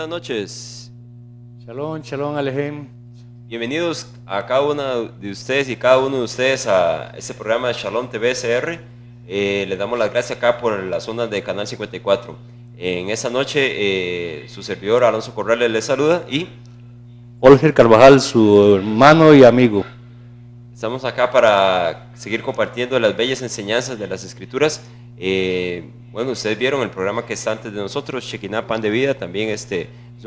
buenas noches. Shalom, shalom Alejem. Bienvenidos a cada uno de ustedes y cada uno de ustedes a este programa de Shalom TV SR. Les damos las gracias acá por las ondas de Canal 54. En esta noche su servidor Alonso Corrales les saluda y Olger Carvajal, su hermano y amigo. Estamos acá para seguir compartiendo las bellas enseñanzas de las Escrituras. Bueno, ustedes vieron el programa que está antes de nosotros, Shekinah Pan de Vida. También es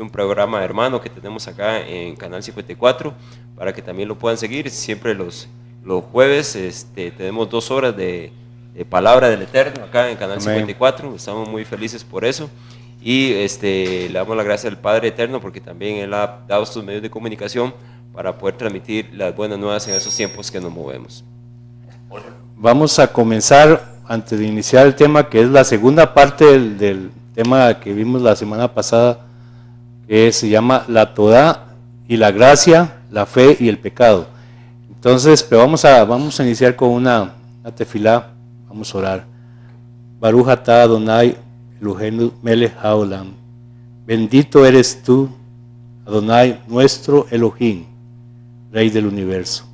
un programa hermano que tenemos acá en Canal 54 para que también lo puedan seguir. Siempre los jueves tenemos 2 horas de Palabra del Eterno acá en Canal 54. Estamos muy felices por eso. Y le damos la gracia al Padre Eterno porque también Él ha dado estos medios de comunicación para poder transmitir las buenas nuevas en esos tiempos que nos movemos. Vamos a comenzar, antes de iniciar el tema, que es la segunda parte del tema que vimos la semana pasada, que se llama la Torá y la gracia, la fe y el pecado. Entonces, pero vamos a iniciar con una tefilá, vamos a orar. Baruch atah Adonai Eloheinu melech haolam. Bendito eres tú, Adonai, nuestro Elohim, Rey del universo,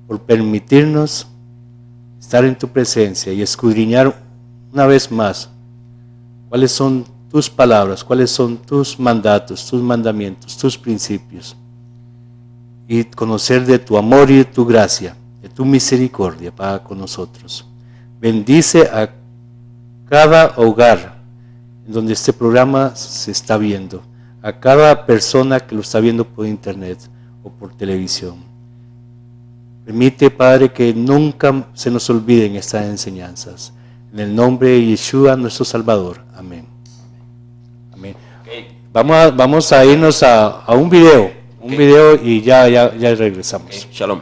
por permitirnos estar en tu presencia y escudriñar una vez más cuáles son tus palabras, cuáles son tus mandatos, tus mandamientos, tus principios, y conocer de tu amor y de tu gracia, de tu misericordia para con nosotros. Bendice a cada hogar en donde este programa se está viendo, a cada persona que lo está viendo por internet o por televisión. Permite, Padre, que nunca se nos olviden estas enseñanzas. En el nombre de Yeshua, nuestro Salvador. Amén. Amén. Okay. Vamos a irnos a un video. Un video y ya regresamos. Okay. Shalom.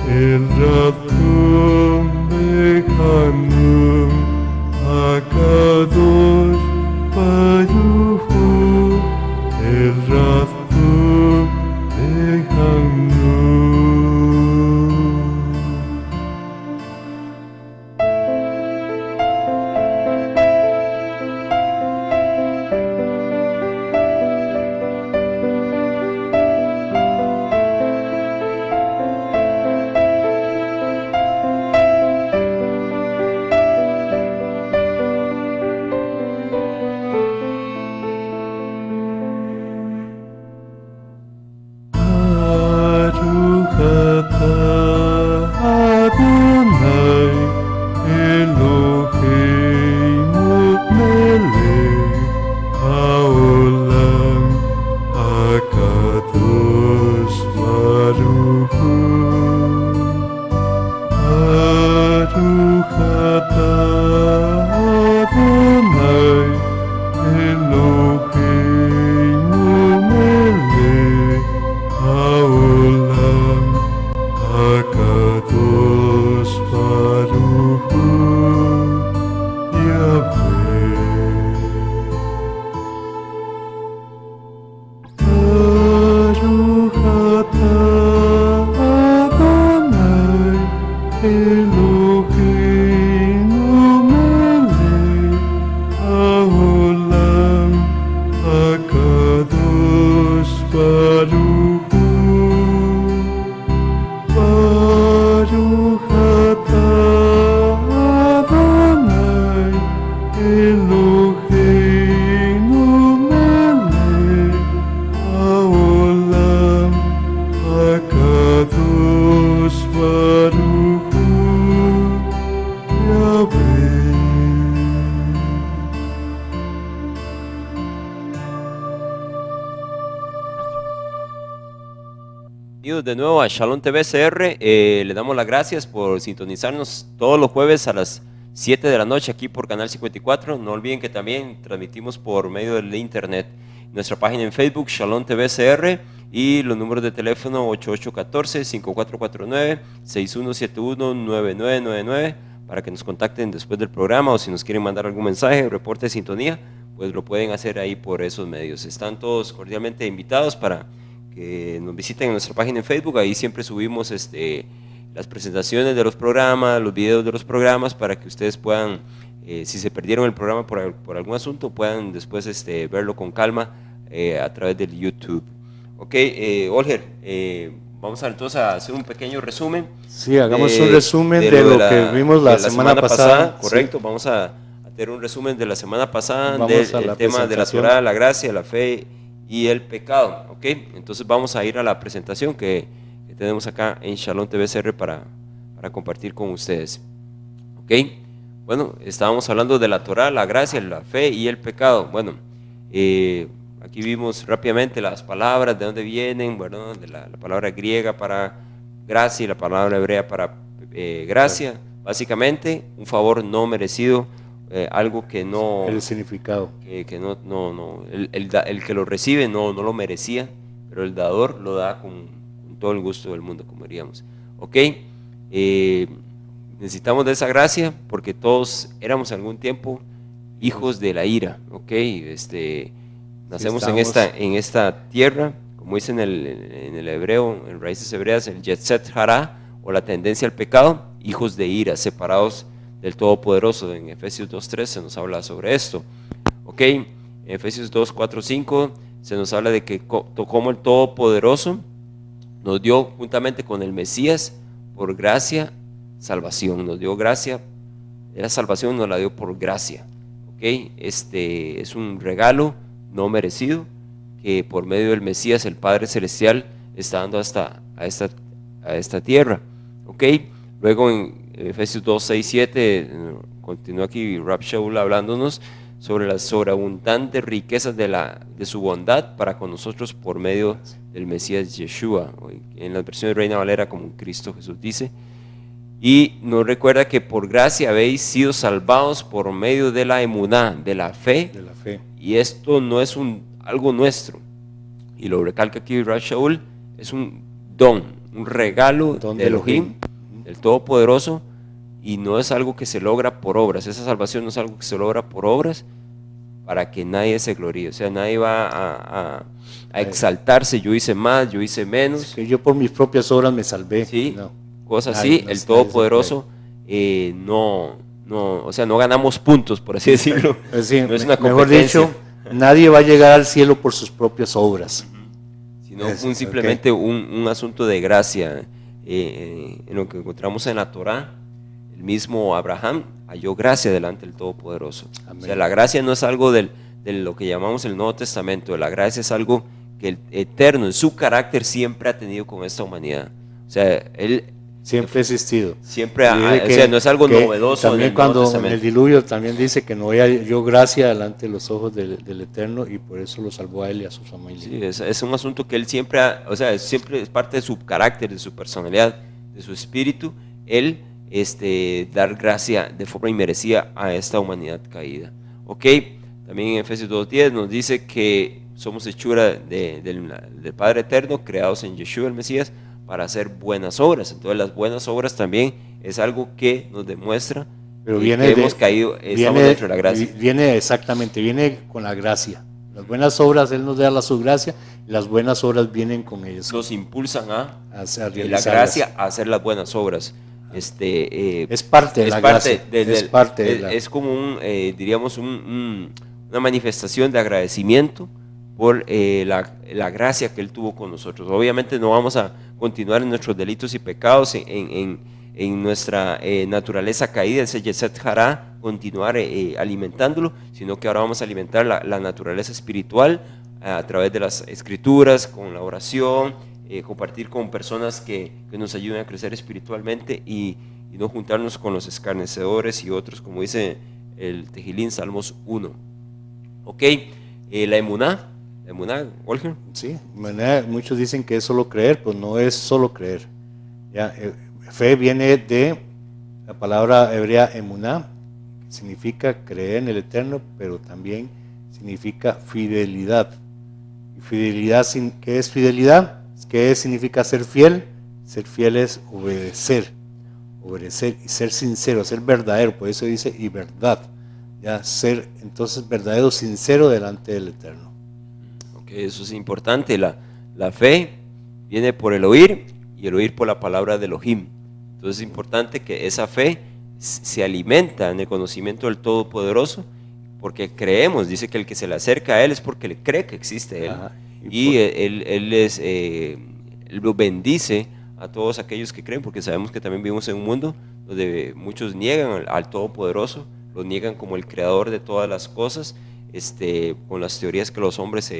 El De nuevo a Shalom TV CR, le damos las gracias por sintonizarnos todos los jueves a las 7 de la noche aquí por Canal 54. No olviden que también transmitimos por medio del internet. Nuestra página en Facebook, Shalom TV CR, y los números de teléfono 8814-5449, 6171-9999, para que nos contacten después del programa, o si nos quieren mandar algún mensaje o reporte de sintonía, pues lo pueden hacer ahí por esos medios. Están todos cordialmente invitados para que nos visiten en nuestra página en Facebook. Ahí siempre subimos las presentaciones de los programas, los videos de los programas, para que ustedes puedan, si se perdieron el programa por algún asunto, puedan después verlo con calma a través del YouTube. Ok, Olger, vamos entonces a hacer un pequeño resumen. Sí, hagamos un resumen de lo que vimos la semana pasada. Correcto, sí. Vamos a hacer un resumen de la semana pasada del tema de la Torá, la gracia, la fe y el pecado. Ok, entonces vamos a ir a la presentación que tenemos acá en Shalom TV CR para compartir con ustedes. Ok, bueno, estábamos hablando de la Torá, la gracia, la fe y el pecado. Bueno, aquí vimos rápidamente las palabras, de dónde vienen, bueno, de la palabra griega para gracia y la palabra hebrea para gracia. Básicamente, un favor no merecido, algo que no... El significado. Que no el que lo recibe no lo merecía, pero el dador lo da con todo el gusto del mundo, como diríamos. Ok, necesitamos de esa gracia porque todos éramos algún tiempo hijos de la ira. Ok, nacemos en esta tierra, como dice en el hebreo, en raíces hebreas, el Yetzer Hara, o la tendencia al pecado, hijos de ira, separados del Todopoderoso. En Efesios 2.3 se nos habla sobre esto. Ok, en Efesios 2.4.5 se nos habla de que como el Todopoderoso nos dio juntamente con el Mesías por gracia salvación. Nos dio gracia, la salvación nos la dio por gracia. Ok, es un regalo no merecido que por medio del Mesías el Padre Celestial está dando a esta tierra. Ok, luego en Efesios 2, 6, 7 continúa aquí Rab Shaul hablándonos sobre las sobreabundantes riquezas de su bondad para con nosotros por medio del Mesías Yeshua, en la versión de Reina Valera como Cristo Jesús dice. Y nos recuerda que por gracia habéis sido salvados por medio de la emuná, de la fe. Y esto no es algo nuestro. Y lo recalca aquí Rab Shaul, es un don, un regalo de Elohim, del Todopoderoso, y no es algo que se logra por obras. Esa salvación no es algo que se logra por obras para que nadie se gloríe. O sea, nadie va a exaltarse, yo hice más, yo hice menos. Es que yo por mis propias obras me salvé. Sí, no. Cosas así. No, el Todopoderoso o sea, no ganamos puntos, por así decirlo. Sí, no es una competencia. Mejor dicho, nadie va a llegar al cielo por sus propias obras. Sino simplemente un asunto de gracia. En lo que encontramos en la Torá, el mismo Abraham halló gracia delante del Todopoderoso. Amén. O sea, la gracia no es algo de lo que llamamos el Nuevo Testamento. La gracia es algo que el Eterno en su carácter siempre ha tenido con esta humanidad. O sea, Él siempre ha existido. Siempre o sea, no es algo novedoso. También cuando en el diluvio también dice que no halló gracia delante de los ojos del Eterno, y por eso lo salvó a él y a su familia. Sí, es un asunto que él siempre siempre es parte de su carácter, de su personalidad, de su espíritu, él dar gracia de forma inmerecida a esta humanidad caída. Ok, también en Efesios 2.10 nos dice que somos hechura del Padre Eterno, creados en Yeshua el Mesías, para hacer buenas obras. Entonces las buenas obras también es algo que nos demuestra que hemos caído, estamos dentro de la gracia. Viene con la gracia. Las buenas obras Él nos da su gracia, y las buenas obras vienen con ellos. Nos impulsan a la gracia a hacer las buenas obras. Es parte de la gracia. Es como diríamos, una manifestación de agradecimiento por la gracia que Él tuvo con nosotros. Obviamente no vamos a continuar en nuestros delitos y pecados, en nuestra naturaleza caída, ese Yeset Hará, continuar alimentándolo, sino que ahora vamos a alimentar la naturaleza espiritual a través de las escrituras, con la oración, compartir con personas que nos ayuden a crecer espiritualmente y no juntarnos con los escarnecedores y otros, como dice el Tejilín, Salmos 1. Ok, la emuná, Olger. Sí, muchos dicen que es solo creer, pues no es solo creer. Ya, fe viene de la palabra hebrea emuná, que significa creer en el Eterno, pero también significa fidelidad. Y fidelidad, ¿qué es fidelidad? ¿Qué significa ser fiel? Ser fiel es obedecer y ser sincero, ser verdadero, por eso dice y verdad. Ya ser entonces verdadero, sincero delante del Eterno. Ok, eso es importante. La fe viene por el oír y el oír por la palabra de Elohim. Entonces es importante que esa fe se alimenta en el conocimiento del Todopoderoso, porque creemos, dice que el que se le acerca a Él es porque le cree que existe Él. Ajá. Y Él lo bendice a todos aquellos que creen, porque sabemos que también vivimos en un mundo donde muchos niegan al Todopoderoso, lo niegan como el creador de todas las cosas, con las teorías que los hombres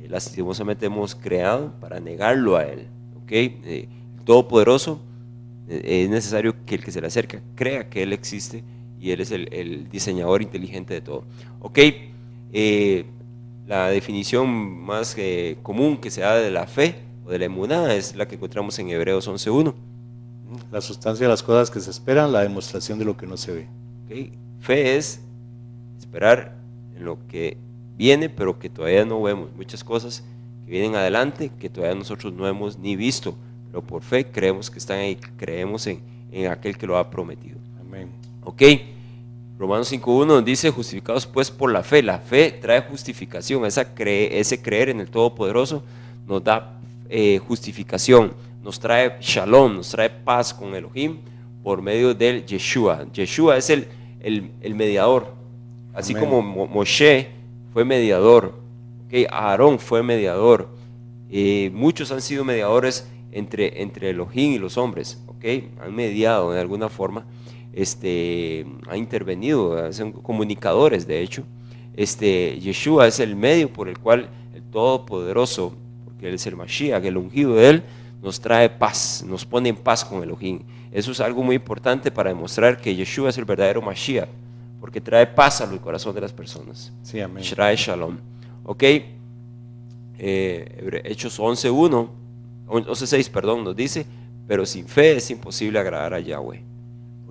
lastimosamente hemos creado para negarlo a Él. ¿Okay? El Todopoderoso, es necesario que el que se le acerca crea que Él existe y Él es el diseñador inteligente de todo. Ok, la definición más común que se da de la fe o de la emuná es la que encontramos en Hebreos 11.1. La sustancia de las cosas que se esperan, la demostración de lo que no se ve. Okay. Fe es esperar en lo que viene, pero que todavía no vemos. Muchas cosas que vienen adelante que todavía nosotros no hemos ni visto, pero por fe creemos que están ahí, creemos en aquel que lo ha prometido. Amén. Ok, Romanos 5.1 nos dice, justificados pues por la fe trae justificación, ese creer en el Todopoderoso nos da justificación, nos trae shalom, nos trae paz con Elohim por medio del Yeshua. Yeshua es el mediador, así Amén. Como Moshe fue mediador, okay, Aarón fue mediador, muchos han sido mediadores entre Elohim y los hombres, okay, han mediado de alguna forma. Ha intervenido, son comunicadores de hecho. Yeshua es el medio por el cual el Todopoderoso, porque Él es el Mashiach, el ungido de Él, nos trae paz, nos pone en paz con Elohim. Eso es algo muy importante para demostrar que Yeshua es el verdadero Mashiach, porque trae paz al corazón de las personas. Sí, amén. Trae shalom. Ok, Hechos 11.6, perdón, nos dice, pero sin fe es imposible agradar a Yahweh.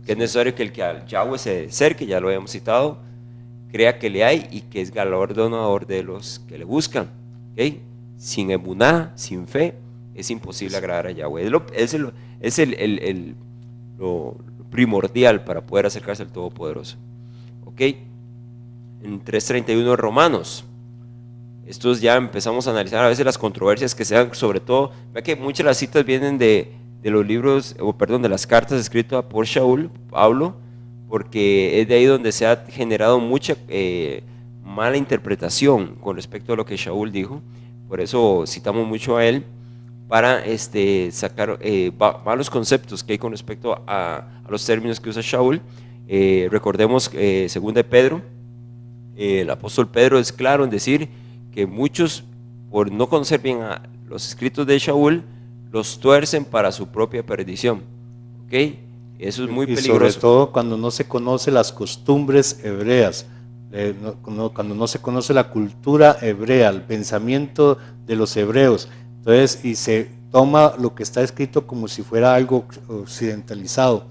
Que es necesario que el que al Yahweh se acerque, ya lo habíamos citado, crea que le hay y que es galardonador de los que le buscan. ¿Okay? Sin emuná, sin fe, es imposible agradar a Yahweh. Es lo primordial para poder acercarse al Todopoderoso. ¿Okay? En 3.31 de Romanos, estos ya empezamos a analizar a veces las controversias que se dan, sobre todo, vea que muchas de las citas vienen de los libros, de las cartas escritas por Shaul, Pablo, porque es de ahí donde se ha generado mucha mala interpretación con respecto a lo que Shaul dijo. Por eso citamos mucho a él para sacar malos conceptos que hay con respecto a los términos que usa Shaul. Recordemos, según de Pedro, el apóstol Pedro es claro en decir que muchos, por no conocer bien a los escritos de Shaul, los tuercen para su propia perdición. ¿Okay? Eso es muy peligroso. Y sobre todo cuando no se conoce las costumbres hebreas, cuando no se conoce la cultura hebrea, el pensamiento de los hebreos. Entonces, y se toma lo que está escrito como si fuera algo occidentalizado,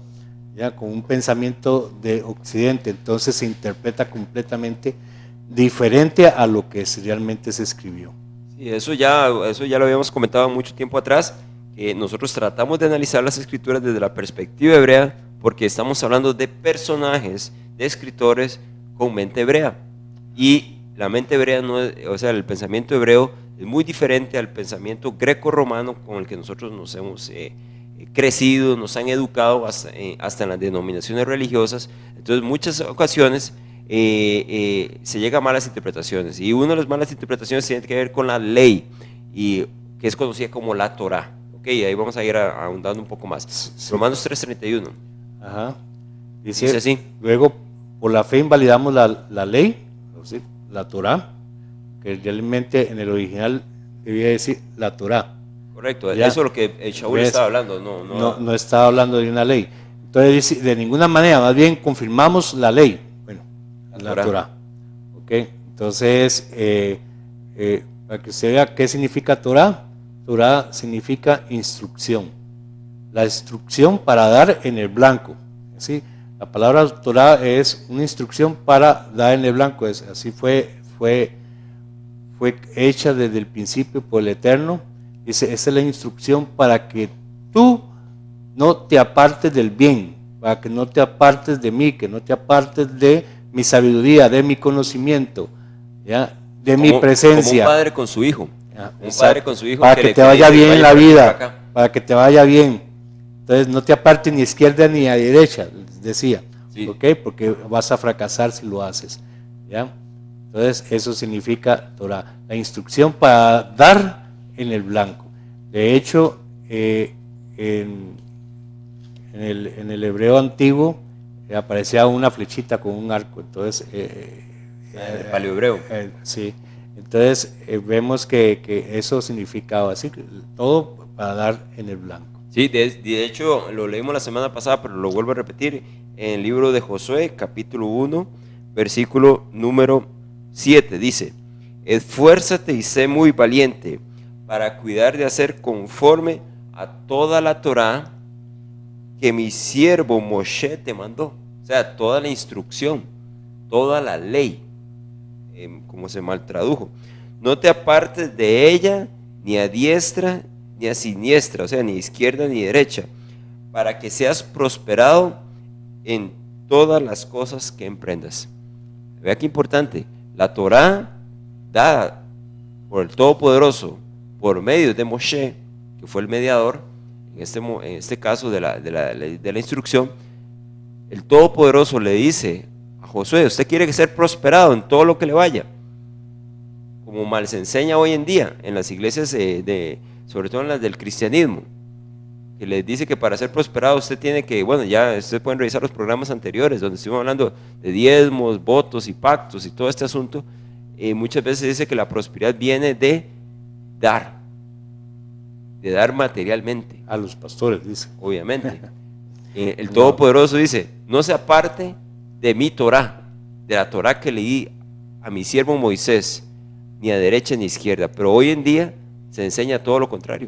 ya con un pensamiento de Occidente. Entonces se interpreta completamente diferente a lo que realmente se escribió. Sí, eso ya lo habíamos comentado mucho tiempo atrás. Nosotros tratamos de analizar las escrituras desde la perspectiva hebrea porque estamos hablando de personajes, de escritores con mente hebrea, y la mente hebrea el pensamiento hebreo es muy diferente al pensamiento greco-romano con el que nosotros nos hemos crecido, nos han educado hasta en las denominaciones religiosas. Entonces, muchas ocasiones se llega a malas interpretaciones, y una de las malas interpretaciones tiene que ver con la ley, y que es conocida como la Torá. Ok, ahí vamos a ir ahondando un poco más. Sí. Romanos 3:31. Ajá. Dice así: luego, por la fe invalidamos la ley, ¿sí?, la Torá, que realmente en el original debía decir la Torá. Correcto, ya. Eso es lo que Shaul estaba hablando. No estaba hablando de una ley. Entonces dice, de ninguna manera, más bien confirmamos la ley. Bueno, la Torá. Ok, entonces, para que usted vea qué significa Torá. Torá significa instrucción. La instrucción para dar en el blanco. ¿Sí? La palabra Torá es una instrucción para dar en el blanco. Así fue hecha desde el principio por el Eterno. Dice, esa es la instrucción para que tú no te apartes del bien, para que no te apartes de mí, que no te apartes de mi sabiduría, de mi conocimiento, ¿ya?, de mi presencia. Como un padre con su hijo. Un padre con su hijo. Para que te vaya bien en la vida, para que te vaya bien. Entonces no te apartes ni a izquierda ni a derecha, decía. Sí. ¿Ok? Porque vas a fracasar si lo haces. ¿Ya? Entonces eso significa Torah, la instrucción para dar en el blanco. De hecho, en el hebreo antiguo aparecía una flechita con un arco. Entonces, el paleohebreo. Sí. Entonces vemos que eso significaba así, todo para dar en el blanco. Sí, de hecho lo leímos la semana pasada, pero lo vuelvo a repetir en el libro de Josué, capítulo 1, versículo número 7, dice: esfuérzate y sé muy valiente para cuidar de hacer conforme a toda la Torá que mi siervo Moshe te mandó. O sea, toda la instrucción, toda la ley, como se mal tradujo. No te apartes de ella ni a diestra ni a siniestra, o sea, ni izquierda ni derecha, para que seas prosperado en todas las cosas que emprendas. Vea qué importante, la Torá dada por el Todopoderoso por medio de Moshe, que fue el mediador en este caso de la instrucción. El Todopoderoso le dice a Josué: usted quiere ser prosperado en todo lo que le vaya, como mal se enseña hoy en día en las iglesias, sobre todo en las del cristianismo, que les dice que para ser prosperado usted tiene que, bueno, ya ustedes pueden revisar los programas anteriores donde estuvimos hablando de diezmos, votos y pactos y todo este asunto. Muchas veces dice que la prosperidad viene de dar materialmente. A los pastores, dice. Obviamente. El Todopoderoso dice: no se aparte de mi Torá, de la Torá que leí a mi siervo Moisés, ni a derecha ni a izquierda. Pero hoy en día se enseña todo lo contrario,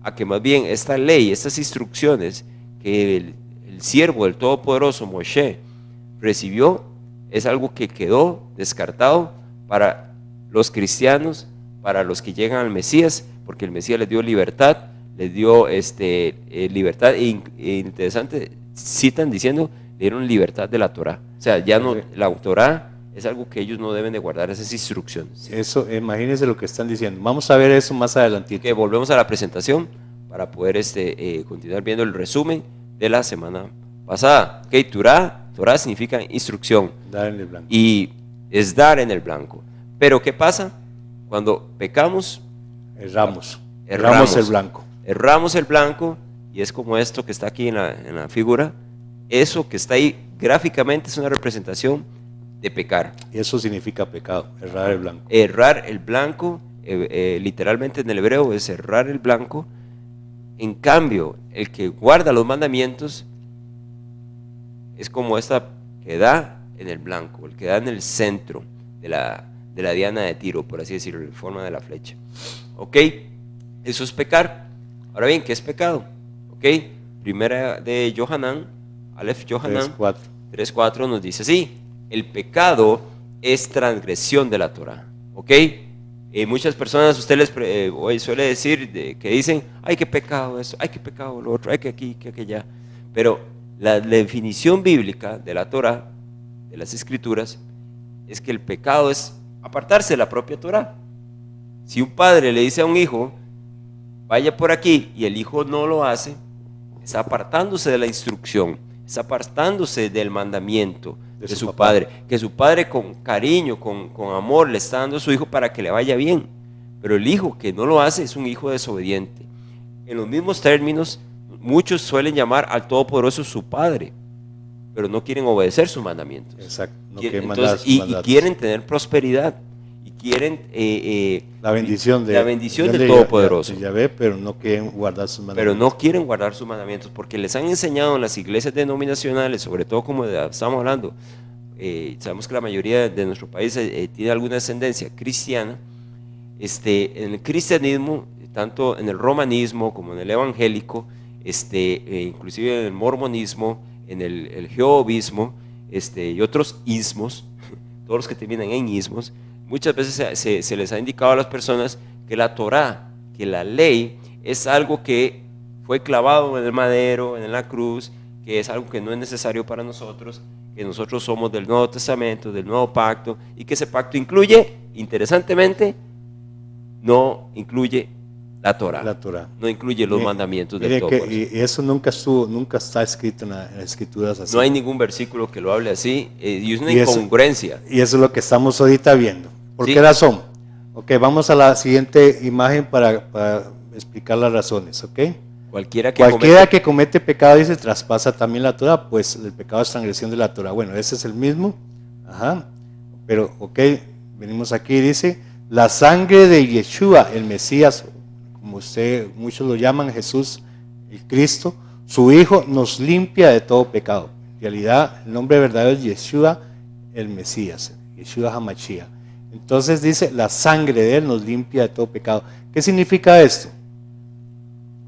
a que más bien esta ley, estas instrucciones que el siervo del Todopoderoso Moshe recibió, es algo que quedó descartado para los cristianos, para los que llegan al Mesías, porque el Mesías les dio libertad, les dio libertad, interesante, citan diciendo, le dieron libertad de la Torá. O sea, ya no, la Torá es algo que ellos no deben de guardar, esas instrucciones. Eso, imagínense lo que están diciendo. Vamos a ver eso más adelantito. Que volvemos a la presentación para poder continuar viendo el resumen de la semana pasada. Ok, Torá significa instrucción. Dar en el blanco. Y es dar en el blanco. Pero ¿qué pasa? Cuando pecamos, erramos el blanco. Erramos el blanco, y es como esto que está aquí en la figura. Eso que está ahí gráficamente es una representación de pecar. Y eso significa pecado, errar el blanco. Errar el blanco, literalmente en el hebreo es errar el blanco. En cambio, el que guarda los mandamientos es como esta que da en el blanco, el que da en el centro de la diana de Tiro, por así decirlo, en forma de la flecha. Ok, eso es pecar. Ahora bien, ¿qué es pecado? Ok, primera de Yohanan, Aleph Yohanan 3:4 nos dice así: el pecado es transgresión de la Torah. Ok, muchas personas, usted hoy suele decir que dicen: ay, qué pecado eso, ay, qué pecado lo otro, ay, que aquí, que aquella. Pero la definición bíblica de la Torah, de las Escrituras, es que el pecado es apartarse de la propia Torah. Si un padre le dice a un hijo: vaya por aquí, y el hijo no lo hace, está apartándose de la instrucción, está apartándose del mandamiento de su papá. padre, que su padre con cariño, con amor le está dando a su hijo para que le vaya bien, pero el hijo que no lo hace es un hijo desobediente. En los mismos términos, muchos suelen llamar al Todopoderoso su padre, pero no quieren obedecer sus mandamientos. Exacto. No Entonces, y quieren tener prosperidad, y quieren la bendición del Todopoderoso. De Yahvé, pero no quieren guardar sus mandamientos. Pero no quieren guardar sus mandamientos, porque les han enseñado en las iglesias denominacionales, sobre todo como estamos hablando, sabemos que la mayoría de nuestro país tiene alguna ascendencia cristiana. En el cristianismo, tanto en el romanismo como en el evangélico, inclusive en el mormonismo, en el jehovismo, y otros ismos, todos los que terminan en ismos, muchas veces se les ha indicado a las personas que la Torá, que la ley, es algo que fue clavado en el madero, en la cruz, que es algo que no es necesario para nosotros, que nosotros somos del Nuevo Testamento, del Nuevo Pacto, y que ese pacto incluye, interesantemente, no incluye la Torá, no incluye los mandamientos del Todopoderoso. Y eso nunca está escrito en las Escrituras así. No hay ningún versículo que lo hable así, y es una incongruencia. Y eso es lo que estamos ahorita viendo. ¿Por Sí. qué razón? Ok, vamos a la siguiente imagen para explicar las razones, ok. Cualquiera que comete pecado, dice, traspasa también la Torá, pues el pecado es transgresión de la Torá. Bueno, ese es el mismo, pero ok, venimos aquí, dice, la sangre de Yeshua, el Mesías, como muchos lo llaman, Jesús, el Cristo, su Hijo, nos limpia de todo pecado. En realidad, el nombre verdadero es Yeshua, el Mesías, Yeshua HaMashiach. Entonces dice, la sangre de Él nos limpia de todo pecado. ¿Qué significa esto?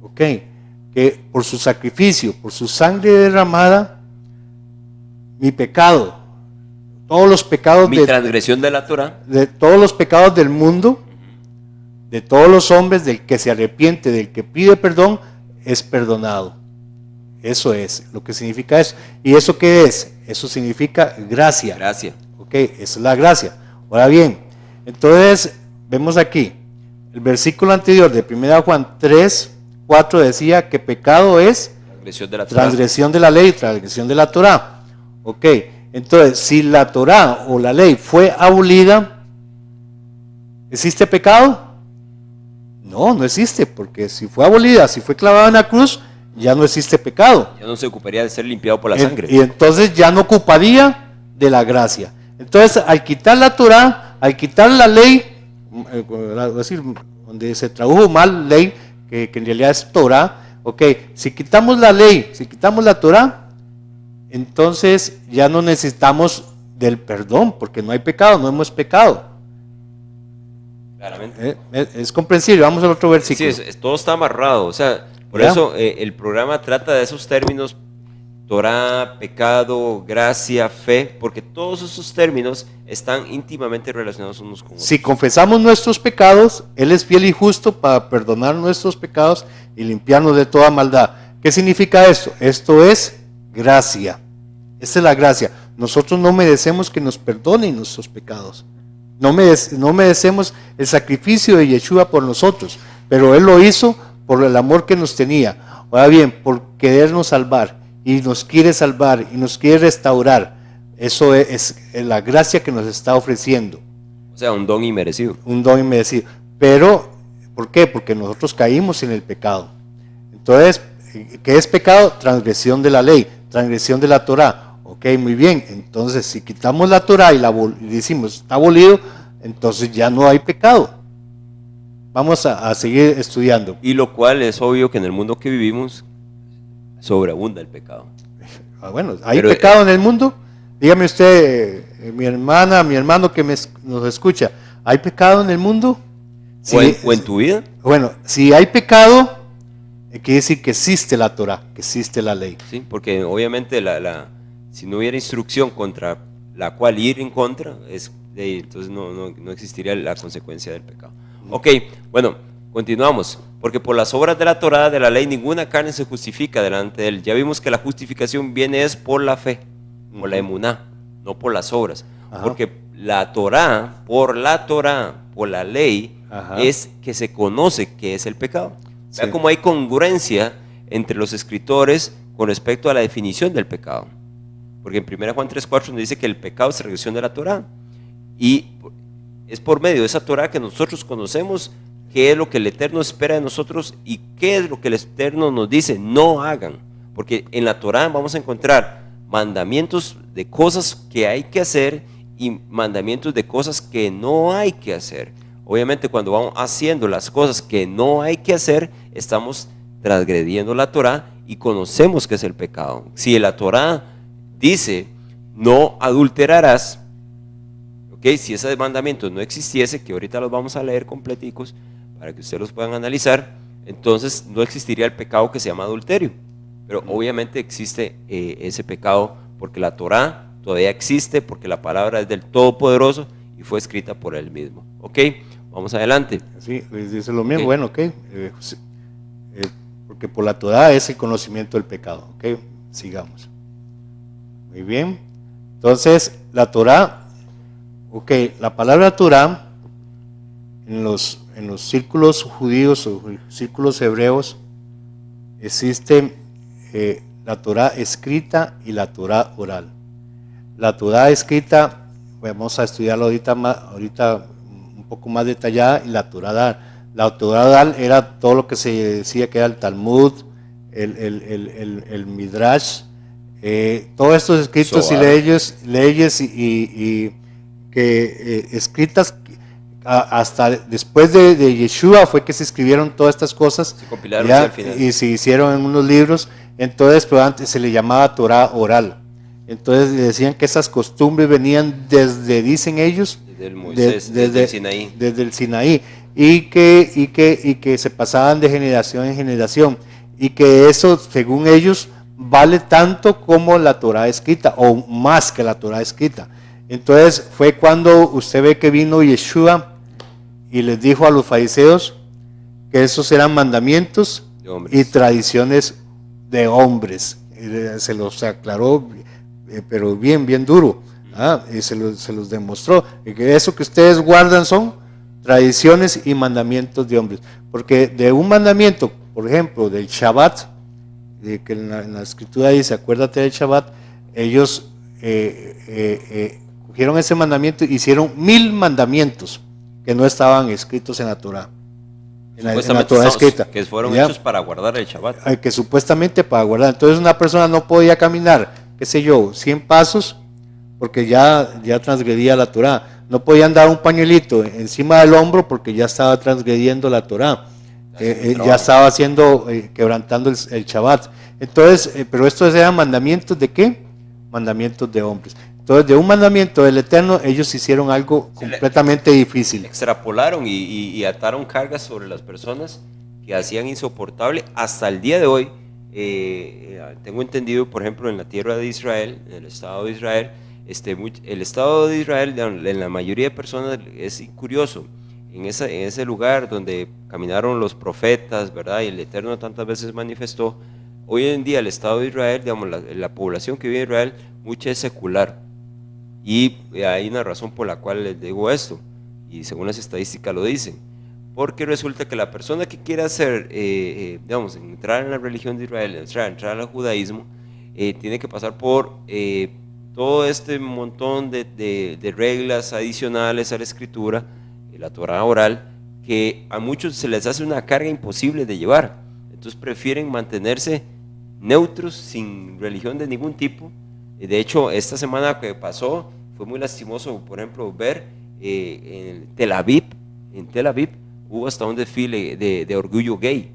Ok, que por su sacrificio, por su sangre derramada, mi pecado, todos los pecados mi transgresión de la Torá, de todos los pecados del mundo, de todos los hombres, del que se arrepiente, del que pide perdón, es perdonado. Eso es lo que significa eso. ¿Y eso qué es? Eso significa gracia. Gracia. Ok, esa es la gracia. Ahora bien, entonces vemos aquí, el versículo anterior de 1 Juan 3, 4 decía que pecado es transgresión de la ley, transgresión de la Torá. Ok, entonces si la Torá o la ley fue abolida, ¿existe pecado? No, no existe, porque si fue abolida, si fue clavada en la cruz, ya no existe pecado. Ya no se ocuparía de ser limpiado por la sangre. Y entonces ya no ocuparía de la gracia. Entonces, al quitar la Torá, al quitar la ley, es decir, donde se tradujo mal ley, que en realidad es Torá, ok, si quitamos la ley, si quitamos la Torá, entonces ya no necesitamos del perdón, porque no hay pecado, no hemos pecado. Claramente. Es comprensible, vamos al otro versículo. Sí, todo está amarrado, o sea, por ¿Ya? eso el programa trata de esos términos, Torá, pecado, gracia, fe, porque todos esos términos están íntimamente relacionados unos con otros. Si confesamos nuestros pecados, Él es fiel y justo para perdonar nuestros pecados y limpiarnos de toda maldad. ¿Qué significa esto? Esto es gracia. Esta es la gracia. Nosotros no merecemos que nos perdonen nuestros pecados. No merecemos el sacrificio de Yeshua por nosotros, pero Él lo hizo por el amor que nos tenía. Ahora bien, por querernos salvar, y nos quiere salvar, y nos quiere restaurar. Eso es la gracia que nos está ofreciendo. O sea, un don inmerecido. Un don inmerecido. Pero, ¿por qué? Porque nosotros caímos en el pecado. Entonces, ¿qué es pecado? Transgresión de la ley, transgresión de la Torá. Ok, muy bien. Entonces, si quitamos la Torá y decimos, está abolido, entonces ya no hay pecado. Vamos a seguir estudiando. Y lo cual es obvio que en el mundo que vivimos sobreabunda el pecado. Bueno, ¿hay pecado en el mundo? Dígame usted, mi hermana, mi hermano que nos escucha, ¿hay pecado en el mundo? ¿O en tu vida? Bueno, si hay pecado, quiere decir que existe la Torah, que existe la ley. Sí, porque obviamente si no hubiera instrucción contra la cual ir en contra, entonces no existiría la consecuencia del pecado. Ok, bueno, continuamos. Porque por las obras de la Torá, de la ley, ninguna carne se justifica delante de Él. Ya vimos que la justificación viene es por la fe, por la emuná, no por las obras. Ajá. Porque la Torá, por la ley, ajá, es que se conoce que es el pecado. Sí. Vea cómo hay congruencia entre los escritores con respecto a la definición del pecado. Porque en 1 Juan 3:4 nos dice que el pecado es transgresión de la Torá. Y es por medio de esa Torá que nosotros conocemos qué es lo que el Eterno espera de nosotros y qué es lo que el Eterno nos dice no hagan. Porque en la Torá vamos a encontrar mandamientos de cosas que hay que hacer y mandamientos de cosas que no hay que hacer. Obviamente cuando vamos haciendo las cosas que no hay que hacer, estamos transgrediendo la Torá y conocemos que es el pecado. Si la Torá dice no adulterarás, ¿okay? Si ese mandamiento no existiese, que ahorita los vamos a leer completicos para que ustedes los puedan analizar, entonces no existiría el pecado que se llama adulterio. Pero obviamente existe ese pecado porque la Torá todavía existe, porque la palabra es del Todopoderoso y fue escrita por Él mismo. ¿Ok? Vamos adelante. Sí, dice lo mismo, okay. Bueno, ok. Porque por la Torá es el conocimiento del pecado. Ok, sigamos. Muy bien. Entonces, la Torá, ok, la palabra Torá en los círculos judíos o círculos hebreos existe la Torá escrita y la Torá oral. La Torá escrita, vamos a estudiarlo ahorita un poco más detallada, y la Torá oral. La Torá oral era todo lo que se decía que era el Talmud, el Midrash, todos estos escritos y leyes y que escritas hasta después de Yeshua fue que se escribieron todas estas cosas, se compilaron al final y se hicieron en unos libros. Entonces, pero antes se le llamaba Torá oral. Entonces decían que esas costumbres venían dicen ellos, desde el Moisés, desde el Sinaí. Desde el Sinaí, y que se pasaban de generación en generación, y que eso, según ellos, vale tanto como la Torá escrita, o más que la Torá escrita. Entonces fue cuando usted ve que vino Yeshua y les dijo a los fariseos que esos eran mandamientos y tradiciones de hombres. Se los aclaró, pero bien duro, y se los demostró, que eso que ustedes guardan son tradiciones y mandamientos de hombres. Porque de un mandamiento, por ejemplo, del Shabbat, que en la escritura dice, acuérdate del Shabbat, ellos cogieron ese mandamiento y hicieron 1000 mandamientos que no estaban escritos en la Torá. En la Torá escrita. Que fueron hechos para guardar el Shabbat. Que supuestamente para guardar. Entonces una persona no podía caminar, qué sé yo, 100 pasos, porque ya transgredía la Torá. No podían dar un pañuelito encima del hombro porque ya estaba transgrediendo la Torá. Ya estaba quebrantando el Shabbat. Entonces, pero estos eran mandamientos de ¿qué? Mandamientos de hombres. Entonces, de un mandamiento del Eterno, ellos hicieron algo completamente difícil. Extrapolaron y ataron cargas sobre las personas que hacían insoportable hasta el día de hoy. Tengo entendido, por ejemplo, en la tierra de Israel, en el Estado de Israel, el Estado de Israel, en la mayoría de personas, es curioso, en ese lugar donde caminaron los profetas, ¿verdad? Y el Eterno tantas veces manifestó, hoy en día el Estado de Israel, digamos, la población que vive en Israel, mucha es secular. Y hay una razón por la cual les digo esto, y según las estadísticas lo dicen, porque resulta que la persona que quiere hacer, digamos, entrar en la religión de Israel, entrar al judaísmo, tiene que pasar por todo este montón de reglas adicionales a la escritura, la Torá oral, que a muchos se les hace una carga imposible de llevar. Entonces prefieren mantenerse neutros, sin religión de ningún tipo. De hecho, esta semana que pasó fue muy lastimoso, por ejemplo, ver en Tel Aviv hubo hasta un desfile de orgullo gay.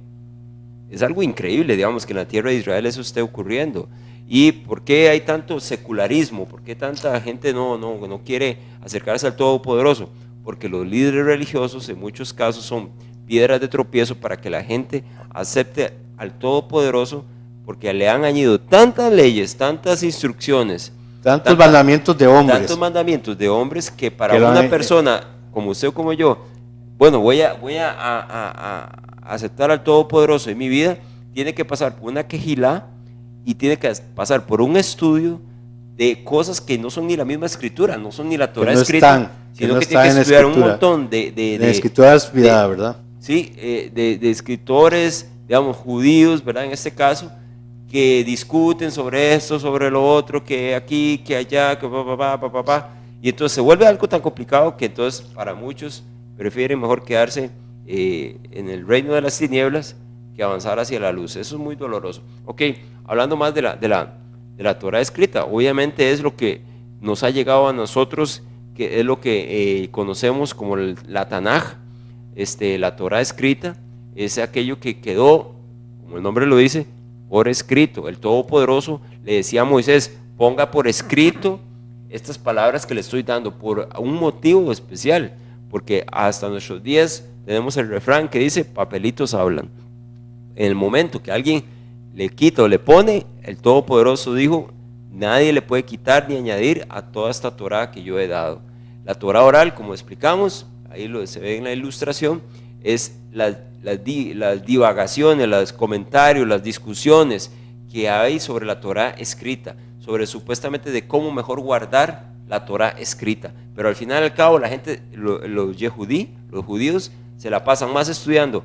Es algo increíble, digamos, que en la tierra de Israel eso esté ocurriendo. ¿Y por qué hay tanto secularismo? ¿Por qué tanta gente no quiere acercarse al Todopoderoso? Porque los líderes religiosos en muchos casos son piedras de tropiezo para que la gente acepte al Todopoderoso, porque le han añadido tantas leyes, tantas instrucciones, tantos mandamientos de hombres, que para una persona como usted o como yo, bueno, voy a aceptar al Todopoderoso en mi vida, tiene que pasar por una quejilá y tiene que pasar por un estudio de cosas que no son ni la misma escritura, no son ni la Torá escrita, sino que tiene que estudiar un montón de escrituras, ¿verdad? Sí, de escritores, digamos, judíos, ¿verdad? En este caso, que discuten sobre esto, sobre lo otro, que aquí, que allá, que y entonces se vuelve algo tan complicado que entonces para muchos prefieren mejor quedarse en el reino de las tinieblas que avanzar hacia la luz. Eso es muy doloroso. Ok, hablando más de la Torah escrita, obviamente es lo que nos ha llegado a nosotros, que es lo que conocemos como la Tanaj, la Torah escrita, es aquello que quedó, como el nombre lo dice, por escrito. El Todopoderoso le decía a Moisés, ponga por escrito estas palabras que le estoy dando por un motivo especial, porque hasta nuestros días tenemos el refrán que dice, papelitos hablan. En el momento que alguien le quita o le pone, el Todopoderoso dijo, nadie le puede quitar ni añadir a toda esta Torah que yo he dado. La Torah oral, como explicamos, ahí se ve en la ilustración, es las divagaciones, los comentarios, las discusiones que hay sobre la Torah escrita, sobre supuestamente de cómo mejor guardar la Torah escrita. Pero al final y al cabo la gente, los judíos, se la pasan más estudiando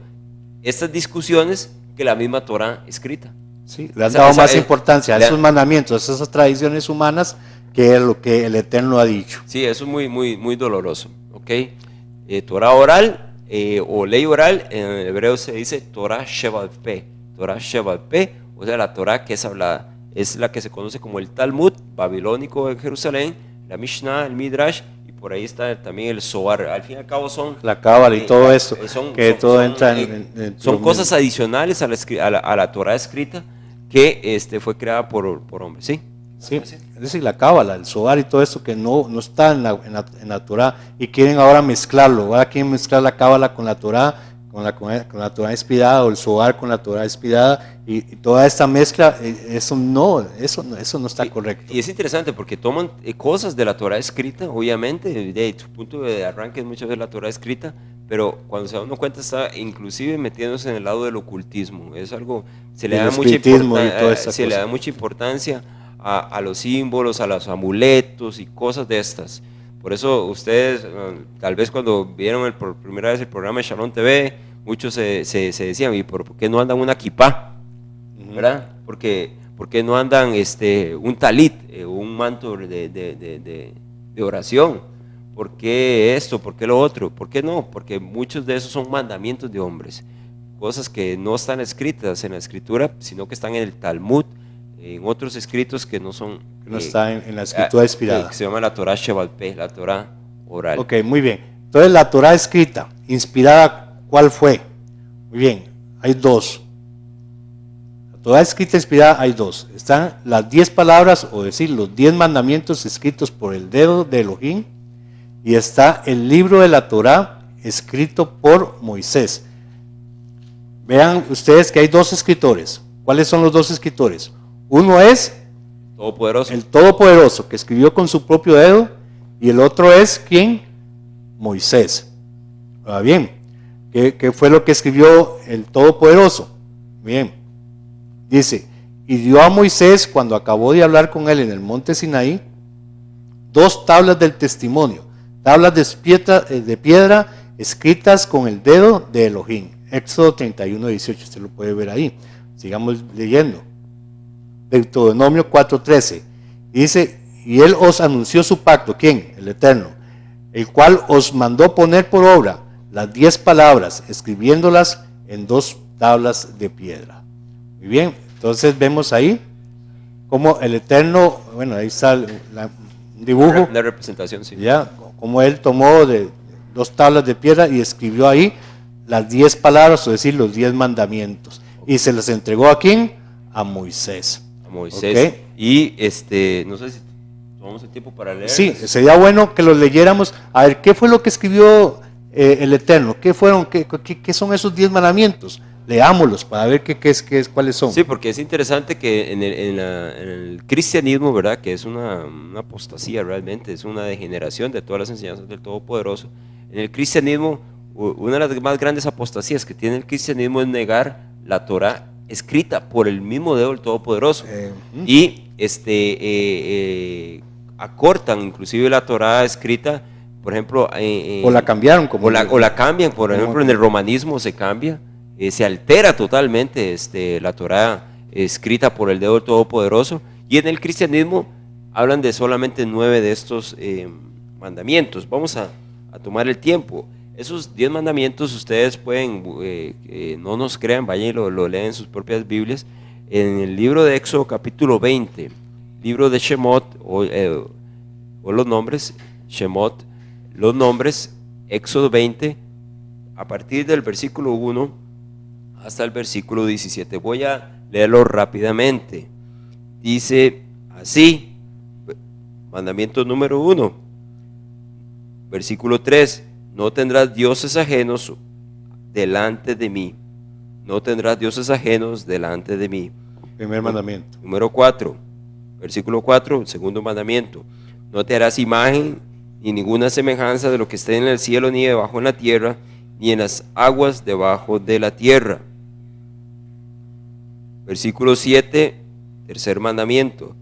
estas discusiones que la misma Torah escrita. Sí, le han dado más importancia a esos mandamientos, a esas tradiciones humanas, que es lo que el Eterno ha dicho. Sí, eso es muy, muy, muy doloroso. ¿Okay? Torah oral o ley oral, en el hebreo se dice Torah Sheval Peh. Torah Sheval Peh, o sea, la Torah que es hablada. Es la que se conoce como el Talmud babilónico de Jerusalén, la Mishnah, el Midrash, y por ahí está también el Zohar. Al fin y al cabo son la Cábala y todo esto, son cosas adicionales a la Torah escrita que fue creada por hombres, ¿sí? Sí, es decir, la Cábala, el Zohar y todo esto que no está en la Torah, y quieren ahora mezclarlo, ahora quieren mezclar la Cábala con la Torah, con la Torah inspirada, o el Zohar con la Torah inspirada, y toda esta mezcla, eso no está correcto. Y es interesante porque toman cosas de la Torah escrita, obviamente, de su punto de arranque es muchas veces la Torah escrita, pero cuando se da uno cuenta está inclusive metiéndose en el lado del ocultismo. Es algo, se le da mucha importancia a los símbolos, a los amuletos y cosas de estas. Por eso ustedes, tal vez cuando vieron por primera vez el programa de Shalom TV, muchos se decían, ¿y por qué no andan una kipá? ¿Verdad? ¿Por qué no andan un talit, un manto de oración? ¿Por qué esto? ¿Por qué lo otro? ¿Por qué no? Porque muchos de esos son mandamientos de hombres, cosas que no están escritas en la escritura, sino que están en el Talmud, en otros escritos que no son... Que no está en la escritura inspirada. Que se llama la Torah Sheval Peh, la Torah oral. Ok, muy bien. Entonces la Torah escrita, inspirada, ¿cuál fue? Muy bien, hay dos. La Torah escrita inspirada hay dos. Están las 10 palabras, o decir, los 10 mandamientos escritos por el dedo de Elohim, y está el libro de la Torah escrito por Moisés. Vean ustedes que hay dos escritores. ¿Cuáles son los dos escritores? Uno es el Todopoderoso, que escribió con su propio dedo, y el otro es, ¿quién? Moisés. Ahora bien, ¿qué fue lo que escribió el Todopoderoso? Bien, dice, y dio a Moisés, cuando acabó de hablar con él en el monte Sinaí, 2 tablas del testimonio, tablas de piedra escritas con el dedo de Elohim. Éxodo 31:18, usted lo puede ver ahí. Sigamos leyendo. Deuteronomio 4:13, dice, y él os anunció su pacto, ¿quién? El Eterno, el cual os mandó poner por obra las 10 palabras, escribiéndolas en 2 tablas de piedra. Muy bien, entonces vemos ahí como el Eterno, bueno, ahí está un dibujo. Una representación, sí. Ya, como él tomó de 2 tablas de piedra y escribió ahí las 10 palabras, o decir, los 10 mandamientos. Y se los entregó ¿a quién? A Moisés. Moisés. Okay. Y no sé si tomamos el tiempo para leer. Sí, sería bueno que los leyéramos. A ver, ¿qué fue lo que escribió el Eterno? ¿Qué son esos 10 mandamientos? Leámoslos para ver cuáles son. Sí, porque es interesante que en el cristianismo, ¿verdad? Que es una apostasía realmente, es una degeneración de todas las enseñanzas del Todopoderoso. En el cristianismo, una de las más grandes apostasías que tiene el cristianismo es negar la Torah escrita por el mismo dedo del Todopoderoso, y acortan inclusive la Torah escrita, por ejemplo, o la cambiaron, o la cambian, por ejemplo, en el romanismo se cambia, se altera totalmente la Torá escrita por el dedo del Todopoderoso, y en el cristianismo hablan de solamente 9 de estos mandamientos. Vamos a tomar el tiempo. Esos 10 mandamientos ustedes pueden, no nos crean, vayan y lo leen en sus propias Biblias. En el libro de Éxodo capítulo 20, libro de Shemot, o los nombres, Shemot, los nombres, Éxodo 20, a partir del versículo 1 hasta el versículo 17. Voy a leerlo rápidamente. Dice así, mandamiento número 1, versículo 3, no tendrás dioses ajenos delante de mí. No tendrás dioses ajenos delante de mí. Primer mandamiento. Número 4, versículo 4, el segundo mandamiento. No te harás imagen ni ninguna semejanza de lo que esté en el cielo, ni debajo en la tierra, ni en las aguas debajo de la tierra. Versículo 7, tercer mandamiento.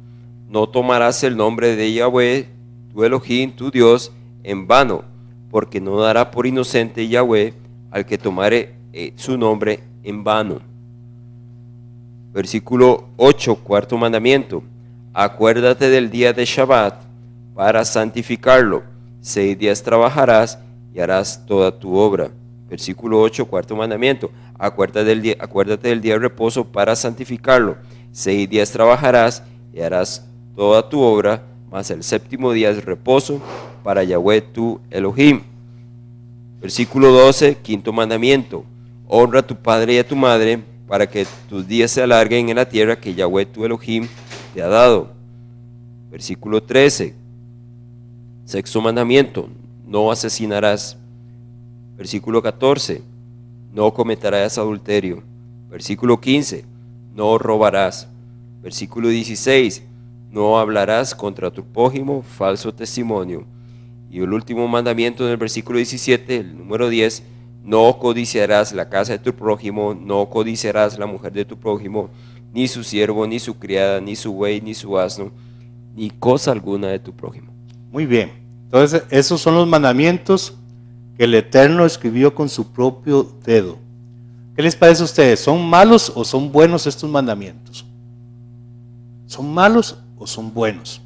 No tomarás el nombre de Yahweh, tu Elohim, tu Dios, en vano, porque no dará por inocente Yahweh al que tomare su nombre en vano. Versículo 8, cuarto mandamiento. Acuérdate del día de Shabbat para santificarlo. 6 días trabajarás y harás toda tu obra. Versículo 8, cuarto mandamiento. Acuérdate del día de reposo para santificarlo. 6 días trabajarás y harás toda tu obra, mas el séptimo día es reposo para Yahweh tu Elohim. Versículo 12, quinto mandamiento. Honra a tu padre y a tu madre, para que tus días se alarguen en la tierra que Yahweh tu Elohim te ha dado. Versículo 13, sexto mandamiento. No asesinarás. Versículo 14, no cometerás adulterio. Versículo 15, no robarás. Versículo 16, no hablarás contra tu prójimo falso testimonio. Y el último mandamiento en el versículo 17, el número 10, no codiciarás la casa de tu prójimo, no codiciarás la mujer de tu prójimo, ni su siervo, ni su criada, ni su buey, ni su asno, ni cosa alguna de tu prójimo. Muy bien. Entonces, esos son los mandamientos que el Eterno escribió con su propio dedo. ¿Qué les parece a ustedes? ¿Son malos o son buenos estos mandamientos? ¿Son malos o son buenos?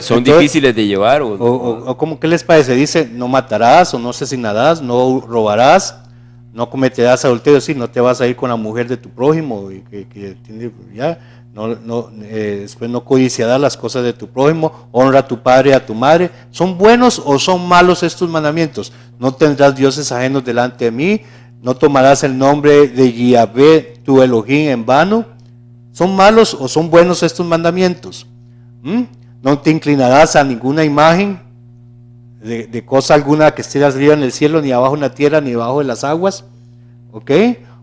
Son difíciles de llevar. O ¿cómo, ¿qué les parece? Dice, no matarás o no asesinarás, no robarás, no cometerás adulterio. Sí, no te vas a ir con la mujer de tu prójimo, después no codiciarás las cosas de tu prójimo, honra a tu padre y a tu madre. ¿Son buenos o son malos estos mandamientos? No tendrás dioses ajenos delante de mí, no tomarás el nombre de Yahweh tu Elohim en vano. ¿Son malos o son buenos estos mandamientos? No te inclinarás a ninguna imagen de cosa alguna que esté arriba en el cielo, ni abajo en la tierra, ni debajo de las aguas. ¿Ok?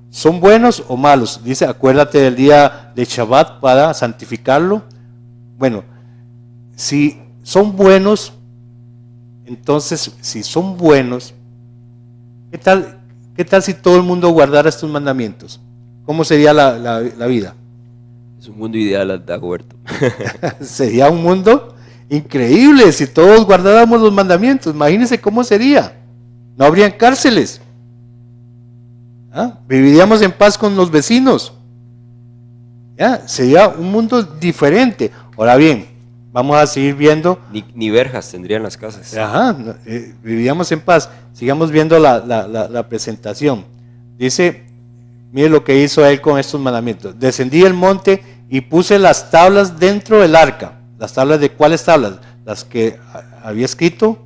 ¿Son buenos o malos? Dice, acuérdate del día de Shabbat para santificarlo. Bueno, si son buenos, entonces, si son buenos, ¿qué tal si todo el mundo guardara estos mandamientos? ¿Cómo sería la vida? Es un mundo ideal, Dagoberto. Sería un mundo increíble si todos guardáramos los mandamientos. Imagínense cómo sería. No habrían cárceles. Viviríamos en paz con los vecinos. Sería un mundo diferente. Ahora bien, vamos a seguir viendo. Ni verjas tendrían las casas. Viviríamos en paz. Sigamos viendo la presentación. Dice, mire lo que hizo él con estos mandamientos. Descendí el monte y puse las tablas dentro del arca. ¿Las tablas de cuáles tablas? Las que había escrito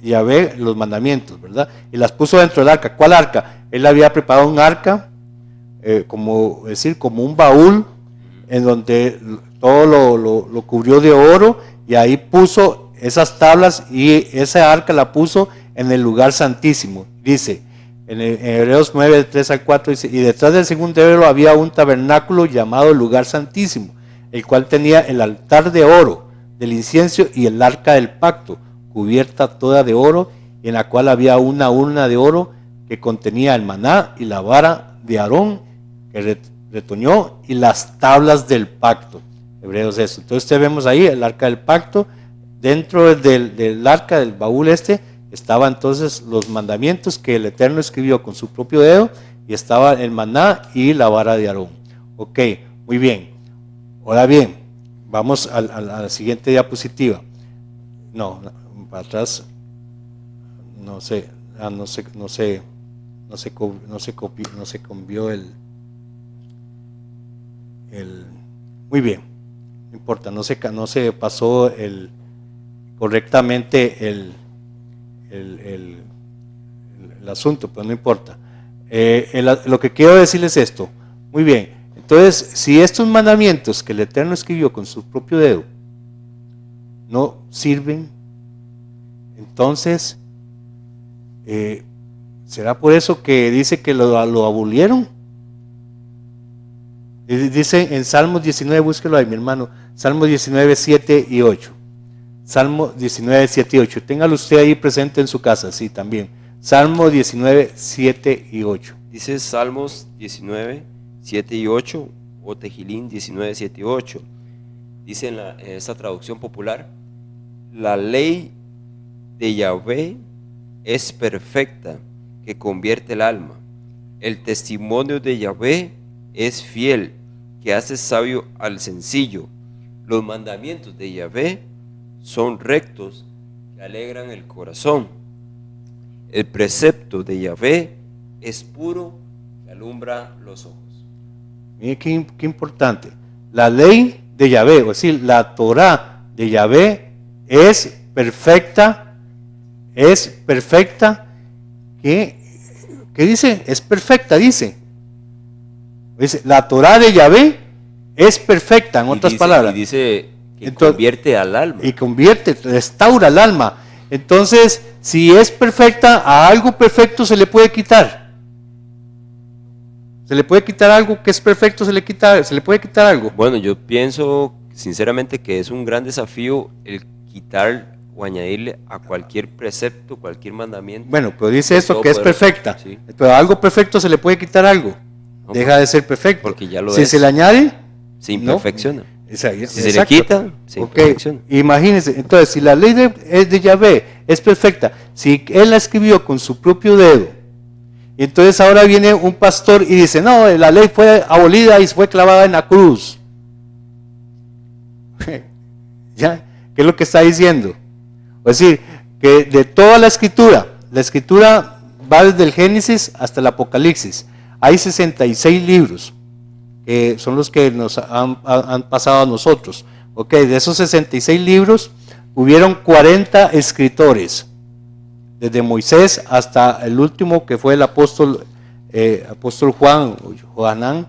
Yahweh, los mandamientos, ¿verdad? Y las puso dentro del arca. ¿Cuál arca? Él había preparado un arca, como un baúl, en donde todo lo cubrió de oro, y ahí puso esas tablas, y esa arca la puso en el lugar santísimo. Dice, en Hebreos 9, 3 al 4, dice, y detrás del segundo velo había un tabernáculo llamado lugar santísimo, el cual tenía el altar de oro del incienso y el arca del pacto, cubierta toda de oro, y en la cual había una urna de oro que contenía el maná y la vara de Aarón que retoñó y las tablas del pacto. Hebreos eso. Entonces vemos ahí el arca del pacto, dentro del arca del baúl Estaba entonces los mandamientos que el Eterno escribió con su propio dedo, y estaba el maná y la vara de Aarón. Ok, muy bien. Ahora bien, vamos a la siguiente diapositiva. No, para atrás, no se cambió el muy bien, no importa, no se pasó correctamente el asunto, pero no importa. Lo que quiero decirles es esto. Muy bien, entonces, si estos mandamientos que el Eterno escribió con su propio dedo no sirven, entonces ¿será por eso que dice que lo abolieron? Dice en Salmos 19, búsquelo ahí, mi hermano, Salmos 19, 7 y 8. Salmo 19, 7 y 8. Téngalo usted ahí presente en su casa, sí, también. Salmo 19, 7 y 8. Dice Salmos 19, 7 y 8, o Tejilín 19, 7 y 8. Dice en esta traducción popular: la ley de Yahvé es perfecta, que convierte el alma. El testimonio de Yahvé es fiel, que hace sabio al sencillo. Los mandamientos de Yahvé son rectos, que alegran el corazón. El precepto de Yahvé es puro, que alumbra los ojos. Mire qué importante. La ley de Yahvé, es decir, la Torá de Yahvé es perfecta. ¿Qué dice? Es perfecta, dice. La Torá de Yahvé es perfecta, en otras palabras. Y dice que convierte al alma. Y restaura al alma. Entonces, si es perfecta, a algo perfecto se le puede quitar. Se le puede quitar algo que es perfecto, se le puede quitar algo. Bueno, yo pienso sinceramente que es un gran desafío el quitar o añadirle a cualquier precepto, cualquier mandamiento. Bueno, pero dice esto que es perfecta. Sí. Pero a algo perfecto se le puede quitar algo. No, deja de ser perfecto. Porque ya lo si se le añade, se imperfecciona. No. Si se le quita, se imperfecciona. Imagínense, entonces, si la ley de Yahvé es perfecta, si él la escribió con su propio dedo, y entonces ahora viene un pastor y dice, no, la ley fue abolida y fue clavada en la cruz. ¿Ya? ¿Qué es lo que está diciendo? Es decir, que de toda la escritura va desde el Génesis hasta el Apocalipsis. Hay 66 libros, que son los que nos han pasado a nosotros. De esos 66 libros, hubieron 40 escritores, desde Moisés hasta el último, que fue el apóstol Johanán,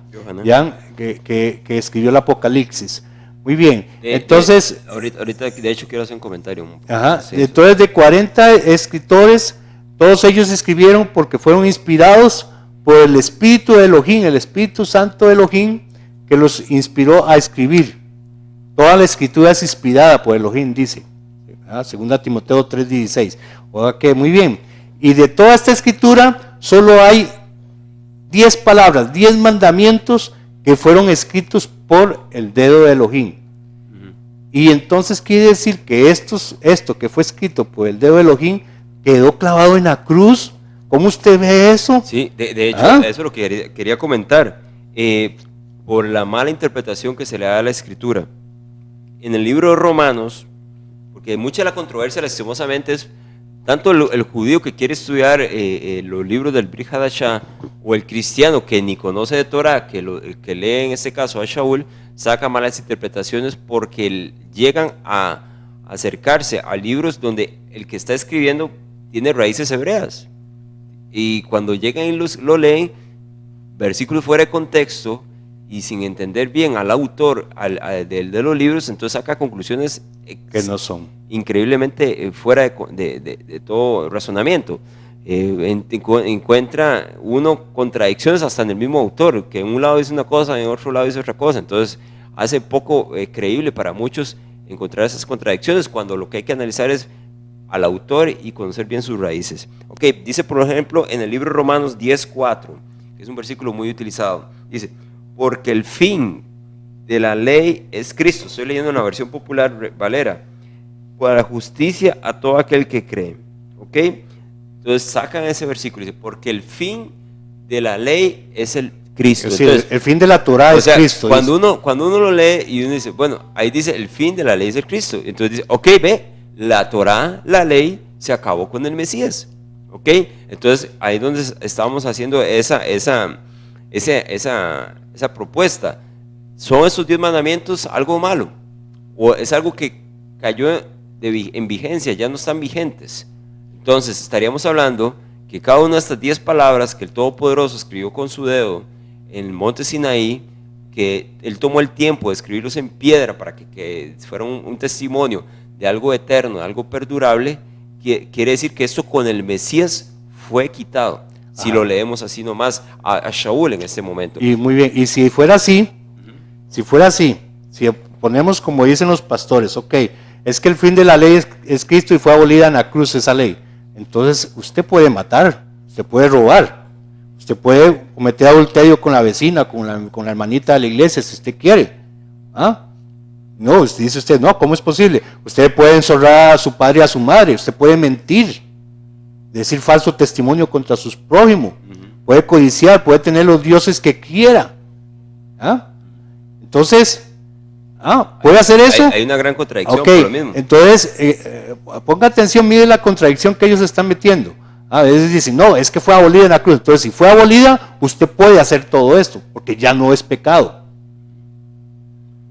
que escribió el Apocalipsis. Muy bien, entonces... Ahorita, de hecho, quiero hacer un comentario. Entonces, de 40 escritores, todos ellos escribieron porque fueron inspirados por el Espíritu de Elohim, el Espíritu Santo de Elohim, que los inspiró a escribir. Toda la escritura es inspirada por Elohim, dice. 2 Timoteo 3:16. Muy bien. Y de toda esta escritura, solo hay 10 palabras, 10 mandamientos que fueron escritos por el dedo de Elohim. Y entonces quiere decir que esto que fue escrito por el dedo de Elohim quedó clavado en la cruz. ¿Cómo usted ve eso? Sí, de hecho, eso es lo que quería comentar. Por la mala interpretación que se le da a la escritura. En el libro de Romanos, porque mucha de la controversia, lastimosamente, es tanto el judío que quiere estudiar los libros del Brit Hadashah, o el cristiano que ni conoce de Torah, que lee en este caso a Shaul, saca malas interpretaciones porque llegan a acercarse a libros donde el que está escribiendo tiene raíces hebreas. Y cuando llegan y lo leen, versículos fuera de contexto y sin entender bien al autor de los libros, entonces saca conclusiones que no son increíblemente fuera de todo razonamiento. Encuentra uno contradicciones hasta en el mismo autor, que en un lado dice una cosa, en otro lado dice otra cosa. Entonces hace poco creíble para muchos encontrar esas contradicciones, cuando lo que hay que analizar es al autor y conocer bien sus raíces. Dice por ejemplo en el libro de Romanos 10:4, que es un versículo muy utilizado, dice: porque el fin de la ley es Cristo. Estoy leyendo una versión popular Valera: para justicia a todo aquel que cree. ¿ok? Entonces sacan ese versículo y dice, porque el fin de la ley es el Cristo. Es decir, entonces, el fin de la Torah es Cristo. Cuando uno lo lee y uno dice, bueno, ahí dice, el fin de la ley es el Cristo. Entonces dice, ok, ve, la Torah, la ley, se acabó con el Mesías. ¿Ok? Entonces ahí es donde estábamos haciendo esa propuesta. ¿Son esos 10 mandamientos algo malo? ¿O es algo que cayó en vigencia, ya no están vigentes? Entonces estaríamos hablando que cada una de estas 10 palabras que el Todopoderoso escribió con su dedo en el monte Sinaí, que Él tomó el tiempo de escribirlos en piedra para que fuera un testimonio de algo eterno, de algo perdurable, quiere decir que esto con el Mesías fue quitado. Si lo leemos así nomás a Shaul en este momento. Y muy bien, y si fuera así, si ponemos como dicen los pastores, ok, es que el fin de la ley es Cristo y fue abolida en la cruz esa ley. Entonces usted puede matar, usted puede robar, usted puede cometer adulterio con la vecina, con la hermanita de la iglesia, si usted quiere. ¿Ah? No, dice usted, no, ¿cómo es posible? Usted puede deshonrar a su padre y a su madre, usted puede mentir, decir falso testimonio contra sus prójimos, puede codiciar, puede tener los dioses que quiera. ¿Ah? Entonces, ¿puede hacer eso? Hay una gran contradicción por lo mismo. Entonces, ponga atención, mire la contradicción que ellos están metiendo. A veces dicen, no, es que fue abolida en la cruz. Entonces, si fue abolida, usted puede hacer todo esto, porque ya no es pecado.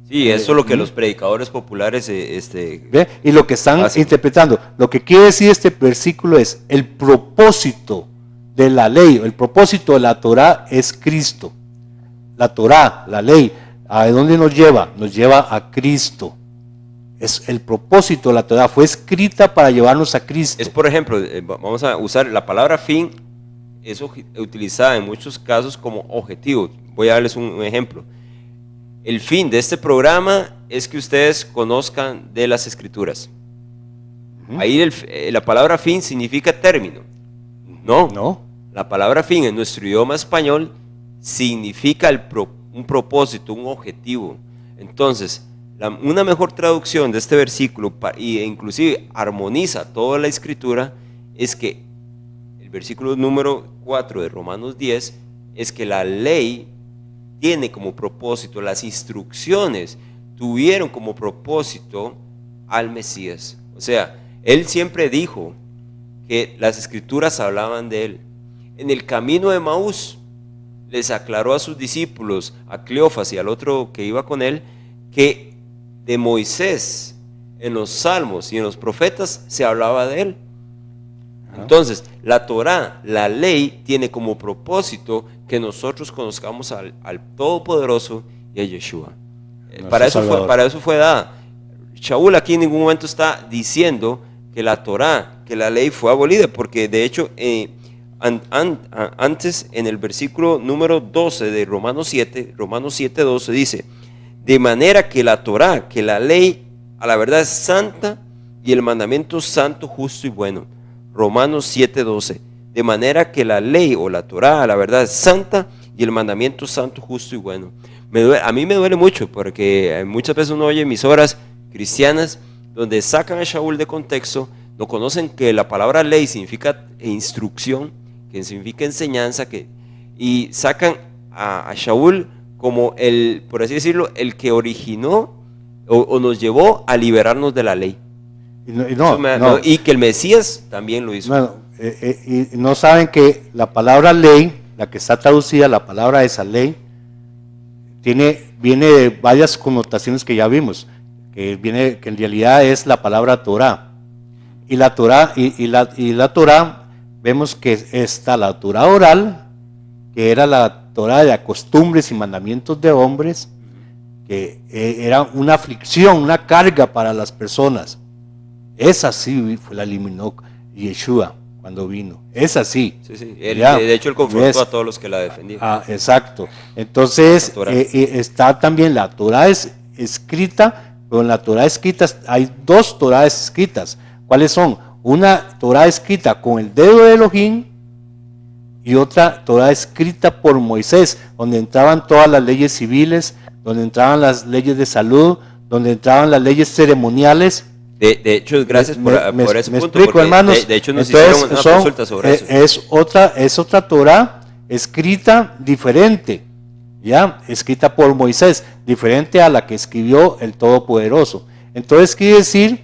Sí, eso es lo que los predicadores populares ¿ve? Y lo que están interpretando, lo que quiere decir este versículo es, el propósito de la ley, el propósito de la Torah es Cristo. La Torah, la ley, ¿a dónde nos lleva? Nos lleva a Cristo. Es el propósito de la Torah, fue escrita para llevarnos a Cristo. Es, por ejemplo, vamos a usar la palabra fin, es utilizada en muchos casos como objetivo. Voy a darles un ejemplo. El fin de este programa es que ustedes conozcan de las Escrituras. Ahí la palabra fin significa término. No. La palabra fin en nuestro idioma español significa un propósito, un objetivo. Entonces, una mejor traducción de este versículo, e inclusive armoniza toda la Escritura, es que el versículo número 4 de Romanos 10 es que la ley tiene como propósito, las instrucciones tuvieron como propósito al Mesías. O sea, Él siempre dijo que las Escrituras hablaban de Él. En el camino de Emaús les aclaró a sus discípulos, a Cleofas y al otro que iba con él, que de Moisés en los salmos y en los profetas se hablaba de él. Entonces, la Torah, la ley, tiene como propósito que nosotros conozcamos al Todopoderoso y a Yeshua. Para eso fue dada. Shaul aquí en ningún momento está diciendo que la Torah, que la ley fue abolida, porque de hecho antes en el versículo número 12 de Romanos 7:12 dice, de manera que la Torah, que la ley a la verdad es santa y el mandamiento santo, justo y bueno. Romanos 7:12, de manera que la ley o la Torah a la verdad es santa y el mandamiento santo, justo y bueno. A mí me duele mucho porque muchas veces uno oye emisoras cristianas donde sacan a Shaul de contexto, no conocen que la palabra ley significa instrucción, que significa enseñanza, y sacan a Shaul como por así decirlo, el que originó o nos llevó a liberarnos de la ley. Y que el Mesías también lo hizo. Y no saben que la palabra ley, la que está traducida, la palabra esa ley, viene de varias connotaciones que ya vimos, que en realidad es la palabra Torah. Y la Torah, vemos que está la Torah oral, que era la Torah de costumbres y mandamientos de hombres, que era una aflicción, una carga para las personas. Esa sí la eliminó Yeshua cuando vino. Es así. Sí. De hecho, él confrontó a todos los que la defendían. Exacto. Entonces, está también la Torah es escrita, pero en la Torah escrita hay dos Torah escritas. ¿Cuáles son? Una Torah escrita con el dedo de Elohim y otra Torah escrita por Moisés, donde entraban todas las leyes civiles, donde entraban las leyes de salud, donde entraban las leyes ceremoniales. De hecho, gracias por ese me punto. Explico, hermanos. De hecho, nos Entonces, hicieron una consulta sobre eso. Es otra Torá escrita diferente, ¿ya? Escrita por Moisés, diferente a la que escribió el Todopoderoso. Entonces, quiere decir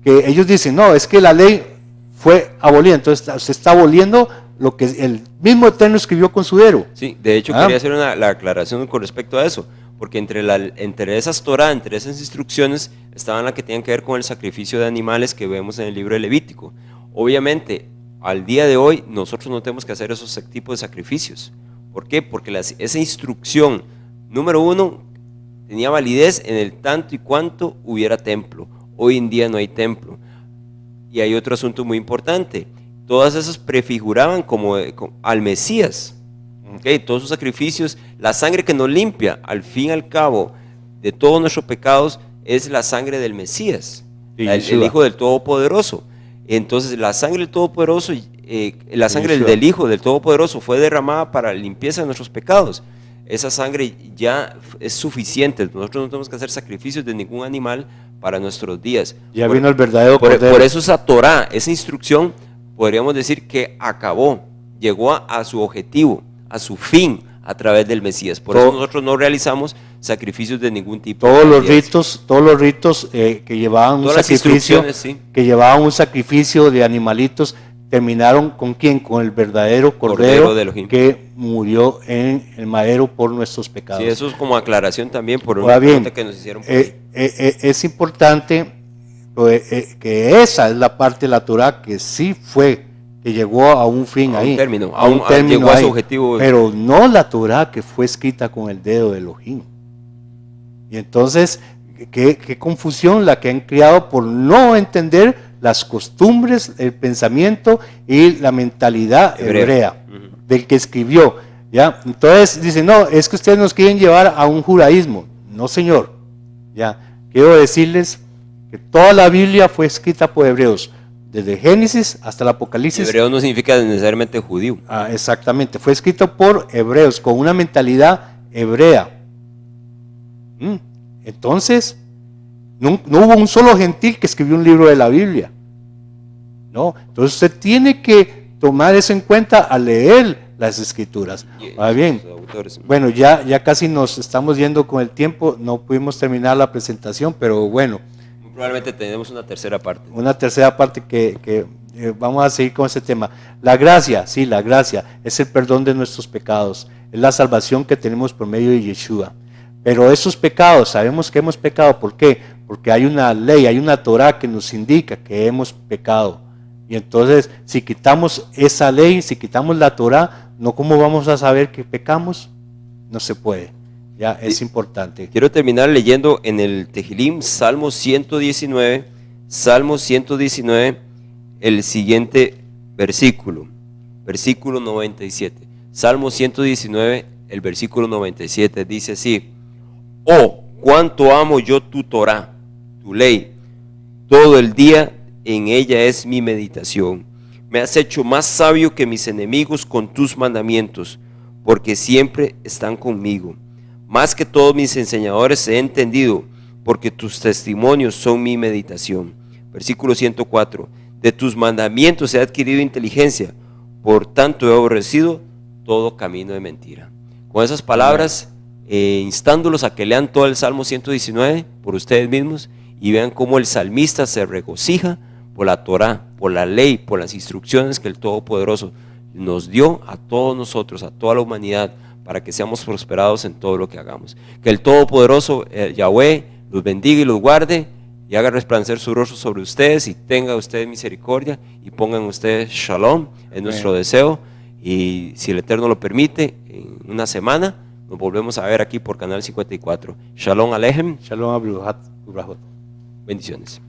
que ellos dicen, no, es que la ley fue abolida. Entonces, se está aboliendo lo que el mismo Eterno escribió con su dedo. Sí, de hecho, quería hacer la aclaración con respecto a eso. Porque entre esas Torah, entre esas instrucciones, estaban las que tenían que ver con el sacrificio de animales que vemos en el libro de Levítico. Obviamente, al día de hoy, nosotros no tenemos que hacer esos tipos de sacrificios. ¿Por qué? Porque esa instrucción, número uno, tenía validez en el tanto y cuanto hubiera templo. Hoy en día no hay templo. Y hay otro asunto muy importante. Todas esas prefiguraban como al Mesías. Okay, todos sus sacrificios, la sangre que nos limpia, al fin y al cabo, de todos nuestros pecados, es la sangre del Mesías, el Hijo del Todopoderoso. Entonces, la sangre del Todopoderoso, la sangre del Hijo del Todopoderoso fue derramada para la limpieza de nuestros pecados. Esa sangre ya es suficiente. Nosotros no tenemos que hacer sacrificios de ningún animal para nuestros días. Ya vino el verdadero Cordero. Por eso esa Torá, esa instrucción, podríamos decir que acabó, llegó a su objetivo, a su fin a través del Mesías. Por eso nosotros no realizamos sacrificios de ningún tipo. Todos los ritos que llevaban un sacrificio, sí, que llevaban un sacrificio de animalitos, terminaron ¿con quién? Con el verdadero Cordero que murió en el madero por nuestros pecados. Sí, eso es como aclaración también por una pregunta que nos hicieron por ahí. Es importante que esa es la parte de la Torá que sí fue, que llegó a un fin ahí, a un término llegó a su objetivo, pero no la Torá que fue escrita con el dedo de Elohim. Y entonces, qué confusión la que han creado por no entender las costumbres, el pensamiento y la mentalidad hebrea del que escribió, ¿ya? Entonces dicen, no, es que ustedes nos quieren llevar a un judaísmo. No, señor, ya, quiero decirles que toda la Biblia fue escrita por hebreos, desde Génesis hasta el Apocalipsis. Hebreo no significa necesariamente judío. Exactamente, fue escrito por hebreos, con una mentalidad hebrea. Entonces, no hubo un solo gentil que escribió un libro de la Biblia. No, entonces usted tiene que tomar eso en cuenta al leer las escrituras. Bien, bueno, ya casi nos estamos yendo con el tiempo, no pudimos terminar la presentación, pero bueno. Probablemente tenemos una tercera parte. Una tercera parte que vamos a seguir con ese tema. La gracia, sí, la gracia es el perdón de nuestros pecados, es la salvación que tenemos por medio de Yeshua. Pero esos pecados, sabemos que hemos pecado, ¿por qué? Porque hay una ley, hay una Torá que nos indica que hemos pecado. Y entonces, si quitamos esa ley, si quitamos la Torá, ¿no cómo vamos a saber que pecamos? No se puede. Ya es importante. Quiero terminar leyendo en el Tehilim, Salmo 119, el siguiente versículo 97. Salmo 119, el versículo 97, dice así: Oh, cuánto amo yo tu Torá, tu ley, todo el día en ella es mi meditación. Me has hecho más sabio que mis enemigos con tus mandamientos, porque siempre están conmigo. Más que todos mis enseñadores he entendido, porque tus testimonios son mi meditación. Versículo 104. De tus mandamientos he adquirido inteligencia, por tanto he aborrecido todo camino de mentira. Con esas palabras, instándolos a que lean todo el Salmo 119 por ustedes mismos y vean cómo el salmista se regocija por la Torá, por la ley, por las instrucciones que el Todopoderoso nos dio a todos nosotros, a toda la humanidad, para que seamos prosperados en todo lo que hagamos. Que el Todopoderoso, Yahweh, los bendiga y los guarde y haga resplandecer su rostro sobre ustedes y tenga ustedes misericordia y pongan ustedes shalom, es nuestro deseo. Y si el Eterno lo permite, en una semana nos volvemos a ver aquí por Canal 54. Shalom Alejem. Shalom Abrujat. Bendiciones.